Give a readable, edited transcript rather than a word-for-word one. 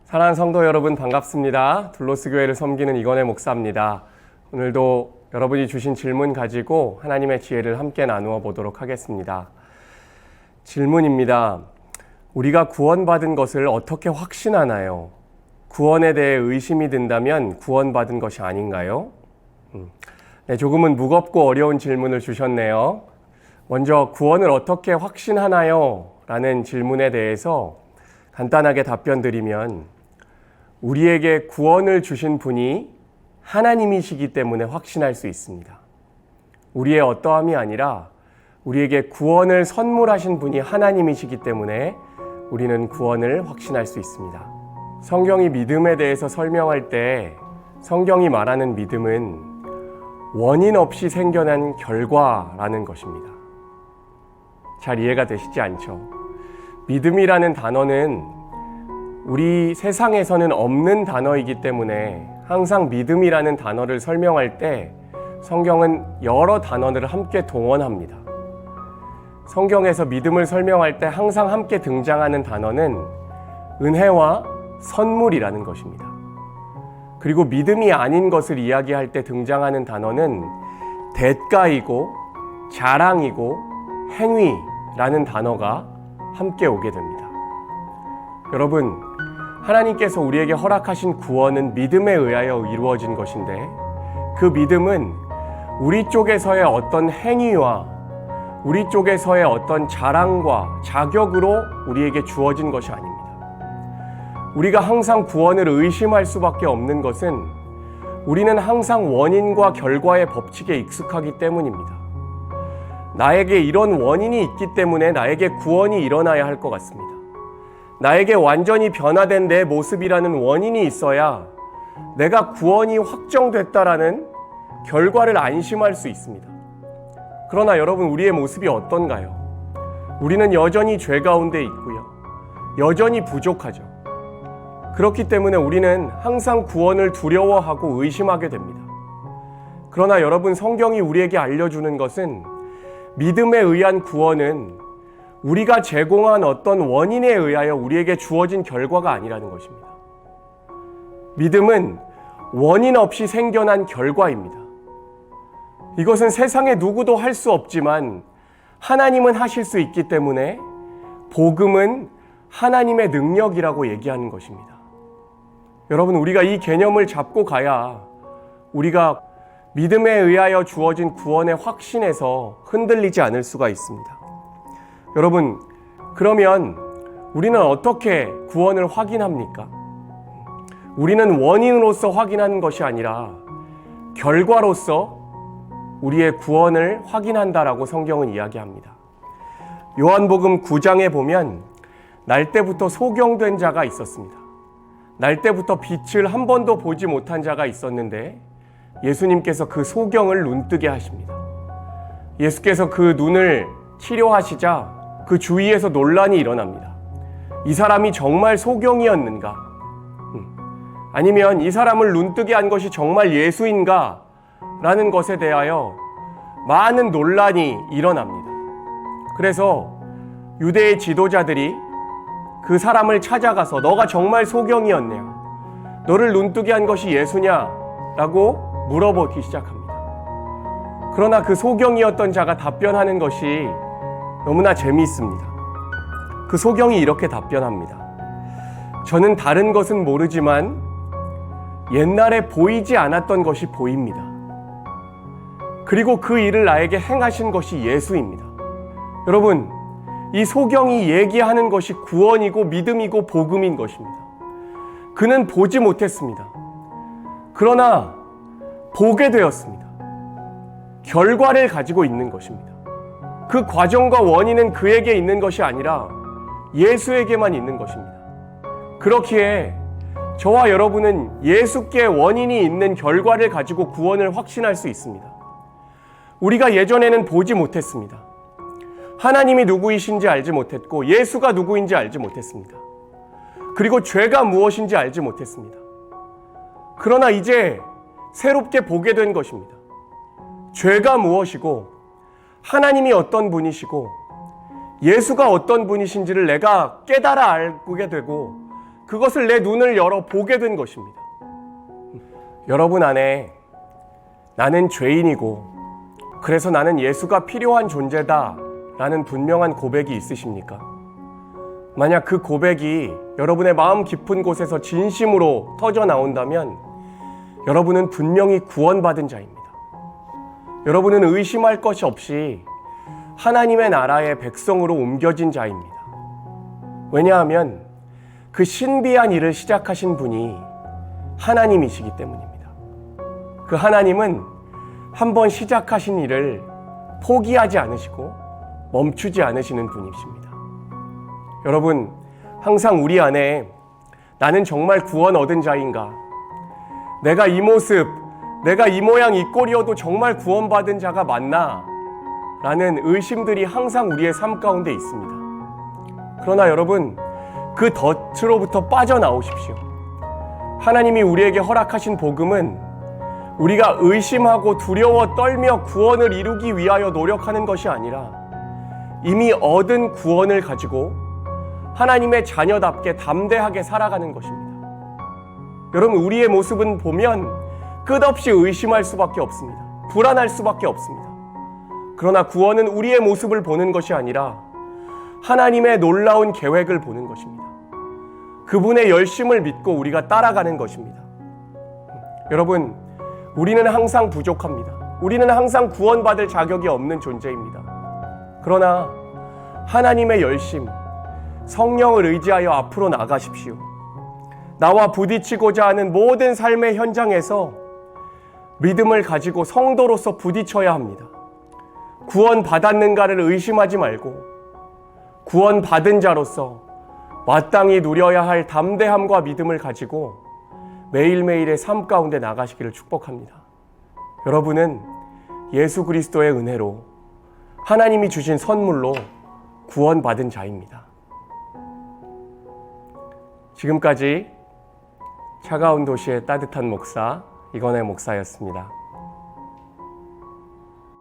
사랑하는 성도 여러분, 반갑습니다. 둘로스 교회를 섬기는 이건혜 목사입니다. 오늘도 여러분이 주신 질문 가지고 하나님의 지혜를 함께 나누어 보도록 하겠습니다. 질문입니다. 우리가 구원받은 것을 어떻게 확신하나요? 구원에 대해 의심이 든다면 구원받은 것이 아닌가요? 네, 조금은 무겁고 어려운 질문을 주셨네요. 먼저 구원을 어떻게 확신하나요? 라는 질문에 대해서 간단하게 답변 드리면, 우리에게 구원을 주신 분이 하나님이시기 때문에 확신할 수 있습니다. 우리의 어떠함이 아니라 우리에게 구원을 선물하신 분이 하나님이시기 때문에 우리는 구원을 확신할 수 있습니다. 성경이 믿음에 대해서 설명할 때 성경이 말하는 믿음은 원인 없이 생겨난 결과라는 것입니다. 잘 이해가 되시지 않죠? 믿음이라는 단어는 우리 세상에서는 없는 단어이기 때문에 항상 믿음이라는 단어를 설명할 때 성경은 여러 단어들을 함께 동원합니다. 성경에서 믿음을 설명할 때 항상 함께 등장하는 단어는 은혜와 선물이라는 것입니다. 그리고 믿음이 아닌 것을 이야기할 때 등장하는 단어는 대가이고 자랑이고 행위라는 단어가 함께 오게 됩니다. 여러분, 하나님께서 우리에게 허락하신 구원은 믿음에 의하여 이루어진 것인데, 그 믿음은 우리 쪽에서의 어떤 행위와 우리 쪽에서의 어떤 자랑과 자격으로 우리에게 주어진 것이 아닙니다. 우리가 항상 구원을 의심할 수밖에 없는 것은 우리는 항상 원인과 결과의 법칙에 익숙하기 때문입니다. 나에게 이런 원인이 있기 때문에 나에게 구원이 일어나야 할 것 같습니다. 나에게 완전히 변화된 내 모습이라는 원인이 있어야 내가 구원이 확정됐다라는 결과를 안심할 수 있습니다. 그러나 여러분, 우리의 모습이 어떤가요? 우리는 여전히 죄 가운데 있고요. 여전히 부족하죠. 그렇기 때문에 우리는 항상 구원을 두려워하고 의심하게 됩니다. 그러나 여러분, 성경이 우리에게 알려주는 것은 믿음에 의한 구원은 우리가 제공한 어떤 원인에 의하여 우리에게 주어진 결과가 아니라는 것입니다. 믿음은 원인 없이 생겨난 결과입니다. 이것은 세상에 누구도 할 수 없지만 하나님은 하실 수 있기 때문에 복음은 하나님의 능력이라고 얘기하는 것입니다. 여러분, 우리가 이 개념을 잡고 가야 우리가 믿음에 의하여 주어진 구원의 확신에서 흔들리지 않을 수가 있습니다. 여러분, 그러면 우리는 어떻게 구원을 확인합니까? 우리는 원인으로서 확인하는 것이 아니라 결과로서 우리의 구원을 확인한다라고 성경은 이야기합니다. 요한복음 9장에 보면 날 때부터 소경된 자가 있었습니다. 날 때부터 빛을 한 번도 보지 못한 자가 있었는데 예수님께서 그 소경을 눈뜨게 하십니다. 예수께서 그 눈을 치료하시자 그 주위에서 논란이 일어납니다. 이 사람이 정말 소경이었는가? 아니면 이 사람을 눈뜨게 한 것이 정말 예수인가? 라는 것에 대하여 많은 논란이 일어납니다. 그래서 유대의 지도자들이 그 사람을 찾아가서 너가 정말 소경이었냐? 너를 눈뜨게 한 것이 예수냐? 라고 물어보기 시작합니다. 그러나 그 소경이었던 자가 답변하는 것이 너무나 재미있습니다. 그 소경이 이렇게 답변합니다. 저는 다른 것은 모르지만 옛날에 보이지 않았던 것이 보입니다. 그리고 그 일을 나에게 행하신 것이 예수입니다. 여러분, 이 소경이 얘기하는 것이 구원이고 믿음이고 복음인 것입니다. 그는 보지 못했습니다. 그러나 보게 되었습니다. 결과를 가지고 있는 것입니다. 그 과정과 원인은 그에게 있는 것이 아니라 예수에게만 있는 것입니다. 그렇기에 저와 여러분은 예수께 원인이 있는 결과를 가지고 구원을 확신할 수 있습니다. 우리가 예전에는 보지 못했습니다. 하나님이 누구이신지 알지 못했고 예수가 누구인지 알지 못했습니다. 그리고 죄가 무엇인지 알지 못했습니다. 그러나 이제 새롭게 보게 된 것입니다. 죄가 무엇이고 하나님이 어떤 분이시고 예수가 어떤 분이신지를 내가 깨달아 알게 되고 그것을 내 눈을 열어 보게 된 것입니다. 여러분 안에 나는 죄인이고 그래서 나는 예수가 필요한 존재다 라는 분명한 고백이 있으십니까? 만약 그 고백이 여러분의 마음 깊은 곳에서 진심으로 터져 나온다면 여러분은 분명히 구원받은 자입니다. 여러분은 의심할 것이 없이 하나님의 나라의 백성으로 옮겨진 자입니다. 왜냐하면 그 신비한 일을 시작하신 분이 하나님이시기 때문입니다. 그 하나님은 한번 시작하신 일을 포기하지 않으시고 멈추지 않으시는 분이십니다. 여러분, 항상 우리 안에 나는 정말 구원 얻은 자인가? 내가 이 모습, 내가 이 모양 이 꼴이어도 정말 구원받은 자가 맞나? 라는 의심들이 항상 우리의 삶 가운데 있습니다. 그러나 여러분, 그 덫으로부터 빠져나오십시오. 하나님이 우리에게 허락하신 복음은 우리가 의심하고 두려워 떨며 구원을 이루기 위하여 노력하는 것이 아니라 이미 얻은 구원을 가지고 하나님의 자녀답게 담대하게 살아가는 것입니다. 여러분, 우리의 모습은 보면 끝없이 의심할 수밖에 없습니다. 불안할 수밖에 없습니다. 그러나 구원은 우리의 모습을 보는 것이 아니라 하나님의 놀라운 계획을 보는 것입니다. 그분의 열심을 믿고 우리가 따라가는 것입니다. 여러분, 우리는 항상 부족합니다. 우리는 항상 구원받을 자격이 없는 존재입니다. 그러나 하나님의 열심, 성령을 의지하여 앞으로 나가십시오. 나와 부딪히고자 하는 모든 삶의 현장에서 믿음을 가지고 성도로서 부딪혀야 합니다. 구원받았는가를 의심하지 말고 구원받은 자로서 마땅히 누려야 할 담대함과 믿음을 가지고 매일매일의 삶 가운데 나가시기를 축복합니다. 여러분은 예수 그리스도의 은혜로 하나님이 주신 선물로 구원받은 자입니다. 지금까지 차가운 도시의 따뜻한 목사 이건의 목사였습니다.